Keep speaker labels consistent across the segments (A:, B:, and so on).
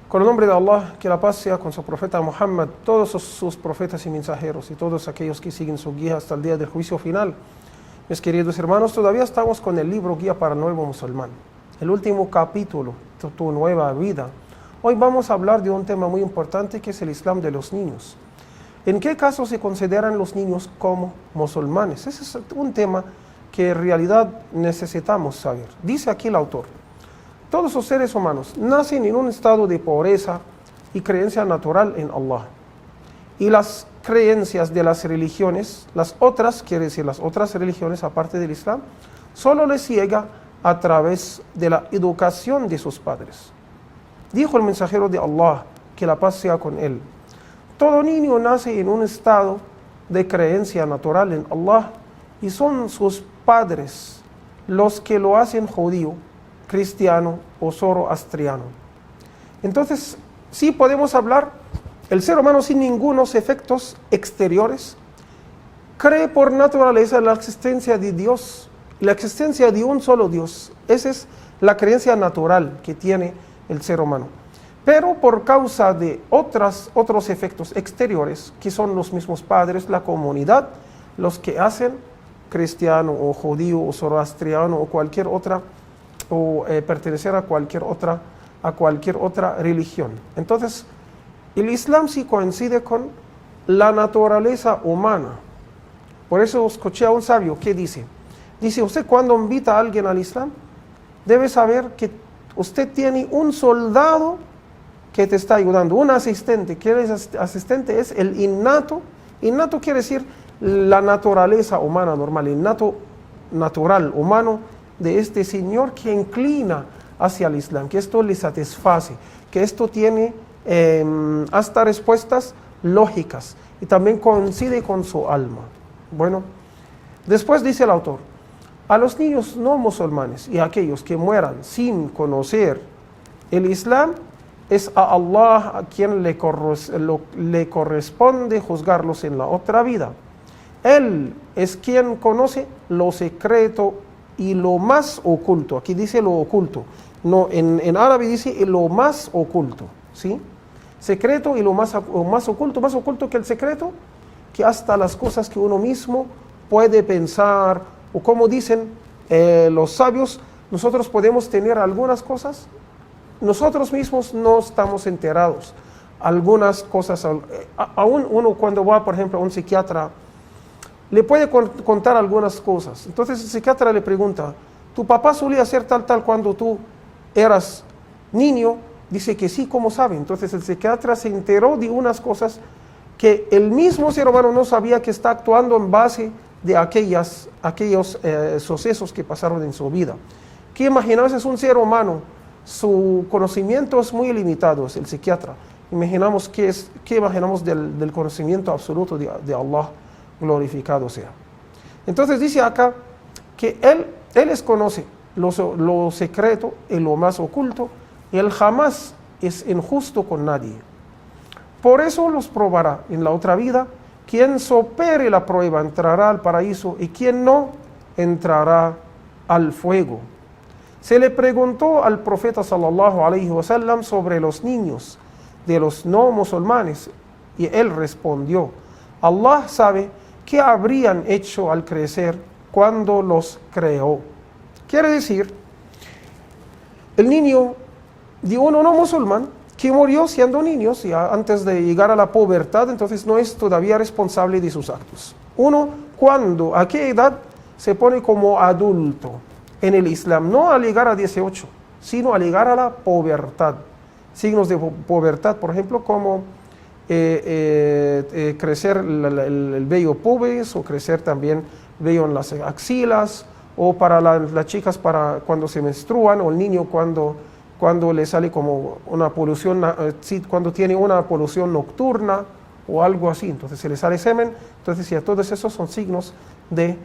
A: Con el nombre de Allah, que la paz sea con su profeta Muhammad, todos sus profetas y mensajeros y todos aquellos que siguen su guía hasta el día del juicio final. Mis queridos hermanos, todavía estamos con el libro Guía para el Nuevo Musulmán, el último capítulo, tu nueva vida. Hoy vamos a hablar de un tema muy importante que es el Islam de los niños. ¿En qué caso se consideran los niños como musulmanes? Ese es un tema que en realidad necesitamos saber. Dice aquí el autor: todos los seres humanos nacen en un estado de pobreza y creencia natural en Allah. Y las creencias de las religiones, las otras, quiere decir las otras religiones aparte del Islam, solo les llega a través de la educación de sus padres. Dijo el mensajero de Allah, que la paz sea con él: todo niño nace en un estado de creencia natural en Allah y son sus padres los que lo hacen judío, cristiano o zoroastriano. Entonces, sí podemos hablar, el ser humano sin ningunos efectos exteriores cree por naturaleza la existencia de Dios, la existencia de un solo Dios. Esa es la creencia natural que tiene el ser humano. Pero por causa de otros efectos exteriores, que son los mismos padres, la comunidad, los que hacen cristiano o judío o zoroastriano o cualquier otra, o pertenecer a cualquier otra religión. Entonces, el Islam sí coincide con la naturaleza humana. Por eso escuché a un sabio que dice, usted cuando invita a alguien al Islam, debe saber que usted tiene un soldado que te está ayudando, un asistente. ¿Qué es asistente? Es el innato. Innato quiere decir la naturaleza humana normal, innato natural humano de este señor que inclina hacia el Islam, que esto le satisface, que esto tiene hasta respuestas lógicas y también coincide con su alma. Bueno, después dice el autor: a los niños no musulmanes y a aquellos que mueran sin conocer el Islam, es a Allah a quien le corresponde juzgarlos en la otra vida. Él es quien conoce lo secreto y lo más oculto. Aquí dice lo oculto. No, en árabe dice lo más oculto, ¿sí? Secreto y lo más oculto que el secreto, que hasta las cosas que uno mismo puede pensar, o como dicen los sabios, nosotros podemos tener algunas cosas, nosotros mismos no estamos enterados. Algunas cosas, aún uno cuando va, por ejemplo, a un psiquiatra, le puede contar algunas cosas. Entonces el psiquiatra le pregunta: ¿tu papá solía hacer tal cuando tú eras niño? Dice que sí, ¿cómo sabe? Entonces el psiquiatra se enteró de unas cosas que el mismo ser humano no sabía, que está actuando en base de aquellos sucesos que pasaron en su vida. ¿Qué imaginamos? Es un ser humano, su conocimiento es muy limitado, es el psiquiatra. Imaginamos ¿qué imaginamos del conocimiento absoluto de Allah? Glorificado sea. Entonces dice acá que él conoce lo secreto y lo más oculto, y él jamás es injusto con nadie. Por eso los probará en la otra vida. Quien supere la prueba entrará al paraíso, y quien no entrará al fuego. Se le preguntó al profeta sallallahu alaihi wasallam sobre los niños de los no musulmanes, y él respondió: Allah sabe qué habrían hecho al crecer cuando los creó. Quiere decir, el niño de uno no musulmán que murió siendo niño, antes de llegar a la pubertad, entonces no es todavía responsable de sus actos. Uno, ¿a qué edad se pone como adulto en el Islam? No al llegar a 18, sino al llegar a la pubertad. Signos de pubertad, por ejemplo, como crecer el vello pubis, o crecer también vello en las axilas, o para las chicas para cuando se menstruan, o el niño cuando le sale como una polución, cuando tiene una polución nocturna o algo así, entonces se le sale semen. Entonces ya todos esos son signos de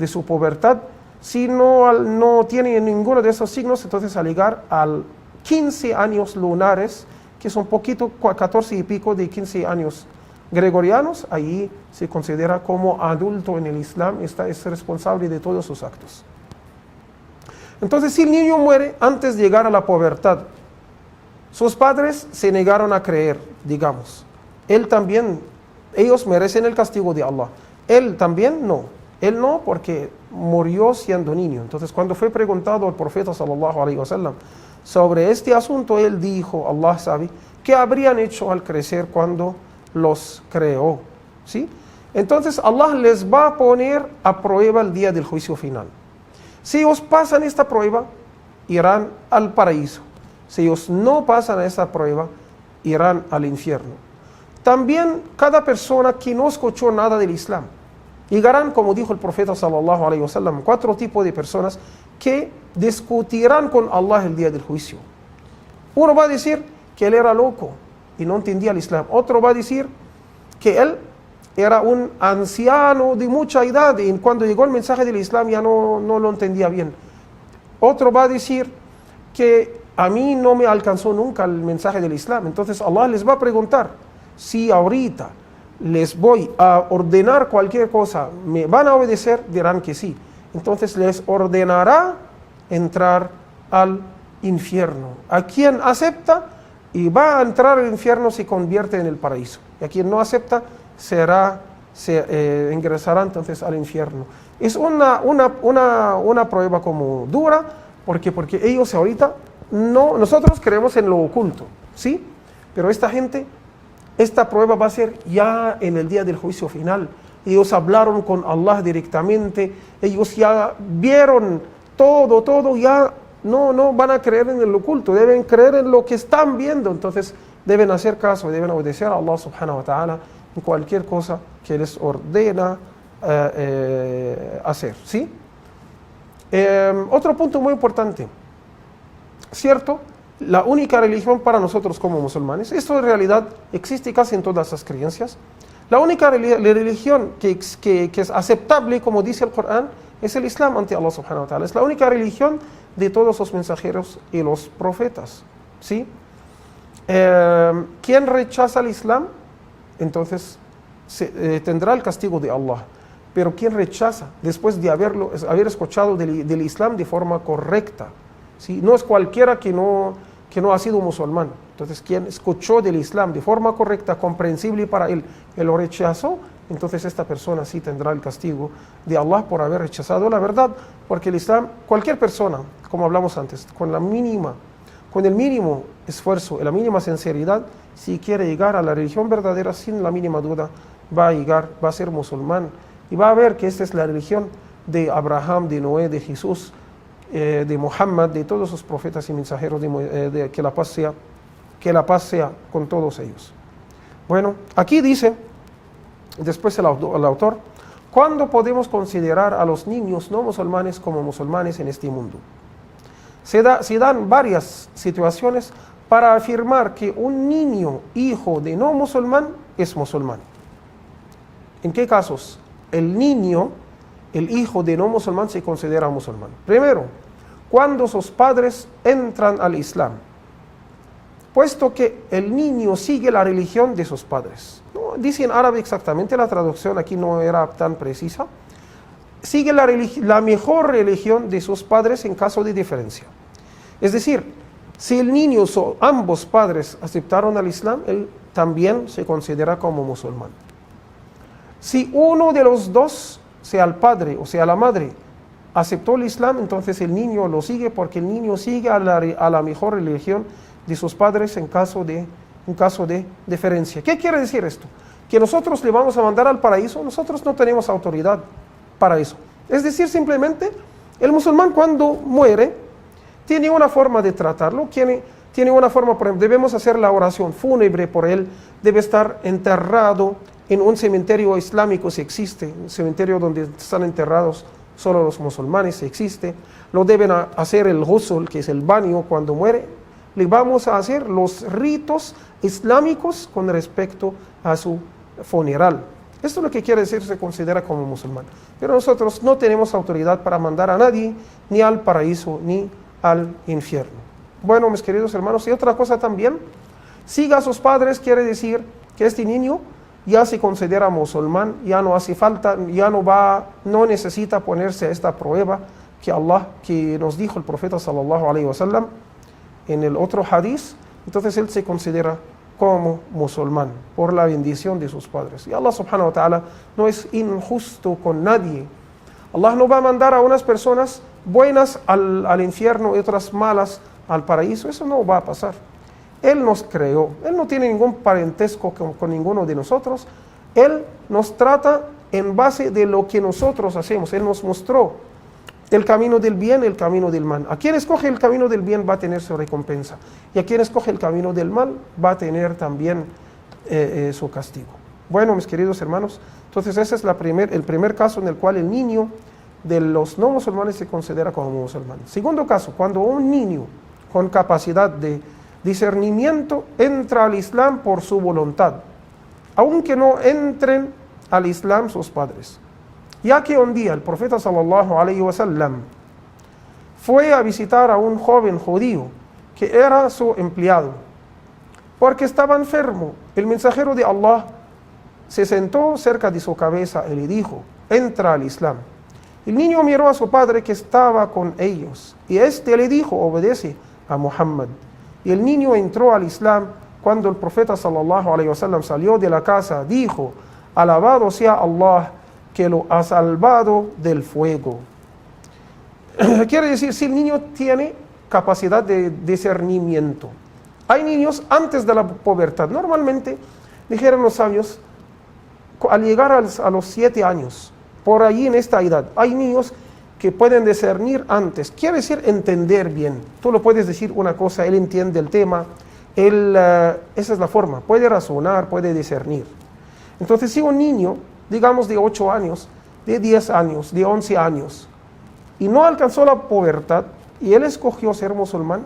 A: su pubertad. Si no tiene ninguno de esos signos, entonces al llegar a 15 años lunares, que son poquito, 14 y pico de 15 años gregorianos, ahí se considera como adulto en el Islam, es responsable de todos sus actos. Entonces, si el niño muere antes de llegar a la pubertad, sus padres se negaron a creer, digamos. Ellos merecen el castigo de Allah. Él también no. Él no, porque murió siendo niño. Entonces, cuando fue preguntado al profeta sallallahu alaihi wasallam sobre este asunto, él dijo, Allah sabe, ¿qué habrían hecho al crecer cuando los creó? ¿Sí? Entonces, Allah les va a poner a prueba el día del juicio final. Si ellos pasan esta prueba, irán al paraíso. Si ellos no pasan esta prueba, irán al infierno. También cada persona que no escuchó nada del Islam, llegarán, como dijo el profeta sallallahu alaihi wasallam, 4 tipos de personas que discutirán con Allah el día del juicio. Uno va a decir que él era loco y no entendía el Islam. Otro va a decir que él era un anciano de mucha edad y cuando llegó el mensaje del Islam ya no lo entendía bien. Otro va a decir que a mí no me alcanzó nunca el mensaje del Islam. Entonces Allah les va a preguntar, si ahorita les voy a ordenar cualquier cosa, ¿me van a obedecer? Dirán que sí. Entonces les ordenará entrar al infierno. A quien acepta y va a entrar al infierno se convierte en el paraíso. Y a quien no acepta ingresará entonces al infierno. Es una prueba como dura, porque ellos ahorita nosotros creemos en lo oculto, ¿sí? Pero esta prueba va a ser ya en el día del juicio final. Ellos hablaron con Allah directamente, ellos ya vieron todo, ya no van a creer en el oculto, deben creer en lo que están viendo. Entonces deben hacer caso, deben obedecer a Allah subhanahu wa ta'ala en cualquier cosa que les ordena hacer, ¿sí? Otro punto muy importante, ¿cierto? La única religión para nosotros como musulmanes, esto en realidad existe casi en todas las creencias, la única religión que es aceptable, como dice el Corán, es el Islam ante Allah subhanahu wa ta'ala. Es la única religión de todos los mensajeros y los profetas, ¿sí? Quien rechaza el Islam, entonces tendrá el castigo de Allah. Pero quien rechaza, después de haber escuchado del Islam de forma correcta, ¿sí? No es cualquiera que no ha sido musulmán. Entonces, quien escuchó del Islam de forma correcta, comprensible para él, lo rechazó, entonces esta persona sí tendrá el castigo de Allah por haber rechazado la verdad, porque el Islam, cualquier persona, como hablamos antes, con el mínimo esfuerzo y la mínima sinceridad, si quiere llegar a la religión verdadera, sin la mínima duda, va a ser musulmán, y va a ver que esta es la religión de Abraham, de Noé, de Jesús, de Muhammad, de todos los profetas y mensajeros, que la paz sea con todos ellos. Bueno, aquí dice, después el autor, ¿cuándo podemos considerar a los niños no musulmanes como musulmanes en este mundo? Se dan varias situaciones para afirmar que un niño hijo de no musulmán es musulmán. ¿En qué casos el hijo de no musulmán se considera musulmán? Primero, cuando sus padres entran al Islam, puesto que el niño sigue la religión de sus padres. No, dice en árabe exactamente, la traducción aquí no era tan precisa. Sigue la mejor religión de sus padres en caso de diferencia. Es decir, si el niño ambos padres aceptaron al Islam, él también se considera como musulmán. Si uno de los dos, sea el padre o sea la madre, aceptó el Islam, entonces el niño lo sigue, porque el niño sigue a la mejor religión de sus padres en caso de diferencia. ¿Qué quiere decir esto? Que nosotros le vamos a mandar al paraíso. Nosotros no tenemos autoridad para eso. Es decir, simplemente el musulmán cuando muere tiene una forma de tratarlo, tiene una forma, por ejemplo, debemos hacer la oración fúnebre por él, debe estar enterrado en un cementerio islámico si existe, un cementerio donde están enterrados solo los musulmanes si existe. Lo deben hacer el ghusl, que es el baño cuando muere. Le vamos a hacer los ritos islámicos con respecto a su funeral. Esto es lo que quiere decir se considera como musulmán. Pero nosotros no tenemos autoridad para mandar a nadie ni al paraíso ni al infierno. Bueno, mis queridos hermanos, y otra cosa también, siga a sus padres quiere decir que este niño ya se considera musulmán, ya no hace falta, no necesita ponerse a esta prueba que nos dijo el profeta sallallahu alaihi wasallam en el otro hadith, entonces él se considera como musulmán por la bendición de sus padres. Y Allah subhanahu wa ta'ala no es injusto con nadie. Allah no va a mandar a unas personas buenas al infierno y otras malas al paraíso. Eso no va a pasar. Él nos creó. Él no tiene ningún parentesco con ninguno de nosotros. Él nos trata en base de lo que nosotros hacemos. Él nos mostró el camino del bien, el camino del mal. A quien escoge el camino del bien va a tener su recompensa. Y a quien escoge el camino del mal va a tener también su castigo. Bueno, mis queridos hermanos, entonces ese es el primer caso en el cual el niño de los no musulmanes se considera como musulmán. Segundo caso, cuando un niño con capacidad de discernimiento entra al Islam por su voluntad, aunque no entren al Islam sus padres. Ya que un día el profeta sallallahu alaihi wasallam fue a visitar a un joven judío que era su empleado, porque estaba enfermo. El mensajero de Allah se sentó cerca de su cabeza y le dijo: entra al Islam. El niño miró a su padre que estaba con ellos, y este le dijo: obedece a Muhammad. Y el niño entró al Islam. Cuando el profeta sallallahu alaihi wasallam salió de la casa, dijo: alabado sea Allah, que lo ha salvado del fuego. Quiere decir, si el niño tiene capacidad de discernimiento. Hay niños antes de la pubertad. Normalmente, dijeron los sabios, al llegar a los 7 años, por allí en esta edad, hay niños que pueden discernir antes. Quiere decir entender bien. Tú lo puedes decir una cosa, él entiende el tema, esa es la forma, puede razonar, puede discernir. Entonces, si un niño, digamos de 8 años, de 10 años, de 11 años, y no alcanzó la pubertad, y él escogió ser musulmán,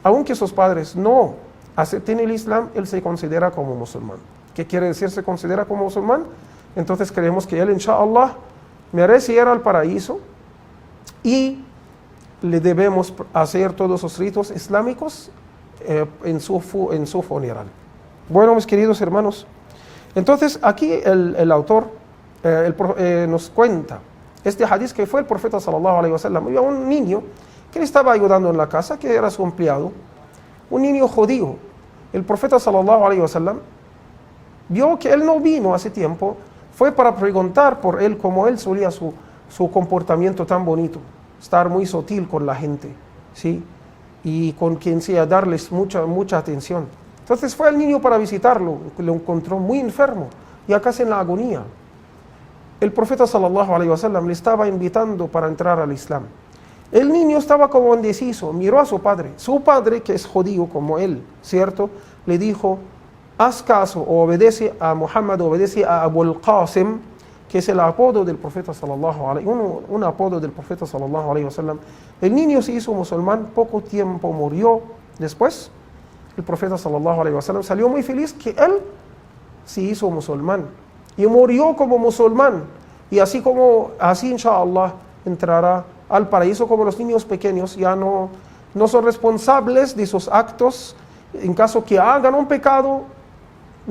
A: aunque sus padres no acepten el Islam, él se considera como musulmán. ¿Qué quiere decir se considera como musulmán? Entonces creemos que él, inshallah, merece ir al paraíso, y le debemos hacer todos los ritos islámicos en su funeral. Bueno, mis queridos hermanos, entonces aquí el autor nos cuenta este hadith que fue el profeta sallallahu alaihi wasallam. Había un niño que le estaba ayudando en la casa, que era su empleado, un niño judío. El profeta sallallahu alaihi wasallam vio que él no vino hace tiempo, fue para preguntar por él, como él solía su comportamiento tan bonito, estar muy sutil con la gente, ¿sí? Y con quien sea, darles mucha atención. Entonces fue el niño para visitarlo, lo encontró muy enfermo, ya casi en la agonía. El profeta sallallahu alaihi wasallam le estaba invitando para entrar al Islam. El niño estaba como indeciso, miró a su padre, que es judío como él, ¿cierto? Le dijo: haz caso o obedece a Muhammad, obedece a Abul Qasim, que es el apodo del profeta sallallahu alaihi wasallam, un apodo del profeta sallallahu alaihi wasallam. El niño se hizo musulmán, poco tiempo murió después. El profeta sallallahu alaihi wasallam salió muy feliz que él se hizo musulmán y murió como musulmán, y así inshallah entrará al paraíso. Como los niños pequeños ya no son responsables de sus actos, en caso que hagan un pecado,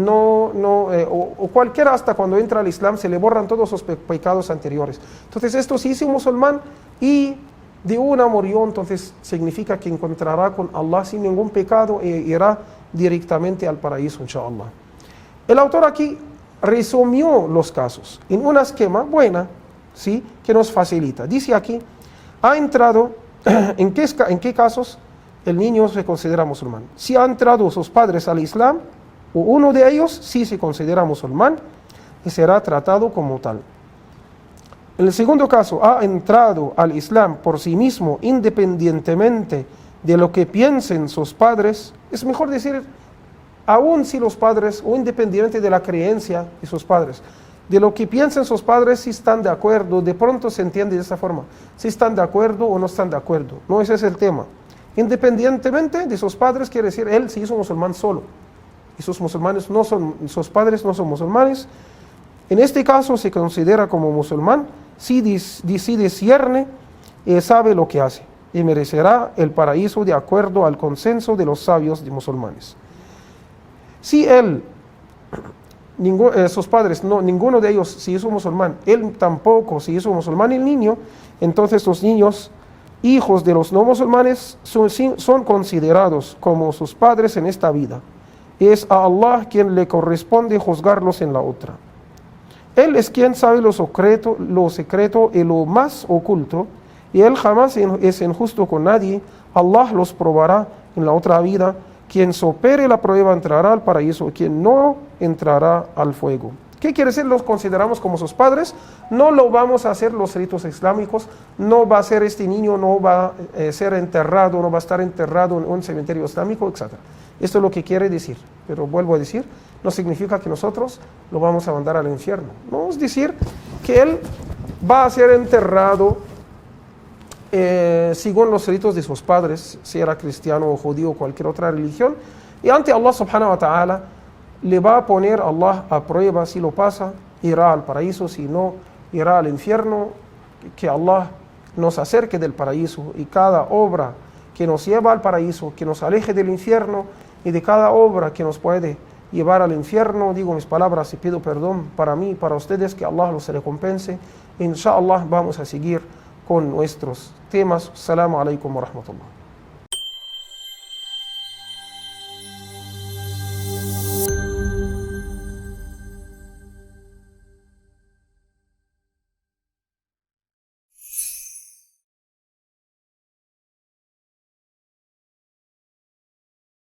A: o cualquiera, hasta cuando entra al Islam se le borran todos sus pecados anteriores. Entonces esto se hizo musulmán y de una murió, entonces significa que encontrará con Allah sin ningún pecado e irá directamente al paraíso, inshallah. El autor aquí resumió los casos en un esquema buena, ¿sí?, que nos facilita. Dice aquí: ha entrado, ¿en qué casos el niño se considera musulmán? Si ha entrado sus padres al Islam, o uno de ellos sí se considera musulmán y será tratado como tal. En el segundo caso, ha entrado al Islam por sí mismo, independientemente de lo que piensen sus padres. Es mejor decir, aun si los padres, o independientemente de la creencia de sus padres, de lo que piensen sus padres, si están de acuerdo. De pronto se entiende de esa forma, si están de acuerdo o no están de acuerdo. No, ese es el tema. Independientemente de sus padres, quiere decir, él se hizo musulmán solo, y sus padres no son musulmanes. En este caso se considera como musulmán si discierne y sabe lo que hace, y merecerá el paraíso de acuerdo al consenso de los sabios de musulmanes. Si sus padres, ninguno de ellos se hizo musulmán, él tampoco se hizo musulmán, el niño, entonces los niños hijos de los no musulmanes son considerados como sus padres en esta vida. Es a Allah quien le corresponde juzgarlos en la otra. Él es quien sabe lo secreto y lo más oculto, y Él jamás es injusto con nadie. Allah los probará en la otra vida. Quien supere la prueba entrará al paraíso, quien no entrará al fuego. ¿Qué quiere decir? Los consideramos como sus padres. No lo vamos a hacer los ritos islámicos. No va a ser este niño, no va a ser enterrado, no va a estar enterrado en un cementerio islámico, etc. Esto es lo que quiere decir. Pero vuelvo a decir, no significa que nosotros lo vamos a mandar al infierno. No es decir que él va a ser enterrado según los ritos de sus padres, si era cristiano o judío o cualquier otra religión. Y ante Allah subhanahu wa ta'ala le va a poner Allah a prueba. Si lo pasa, irá al paraíso; si no, irá al infierno. Que Allah nos acerque del paraíso, y cada obra que nos lleva al paraíso, que nos aleje del infierno, y de cada obra que nos puede llevar al infierno. Digo mis palabras y pido perdón para mí y para ustedes, que Allah los recompense. Inshallah vamos a seguir con nuestros temas. Assalamu alaikum wa rahmatullah.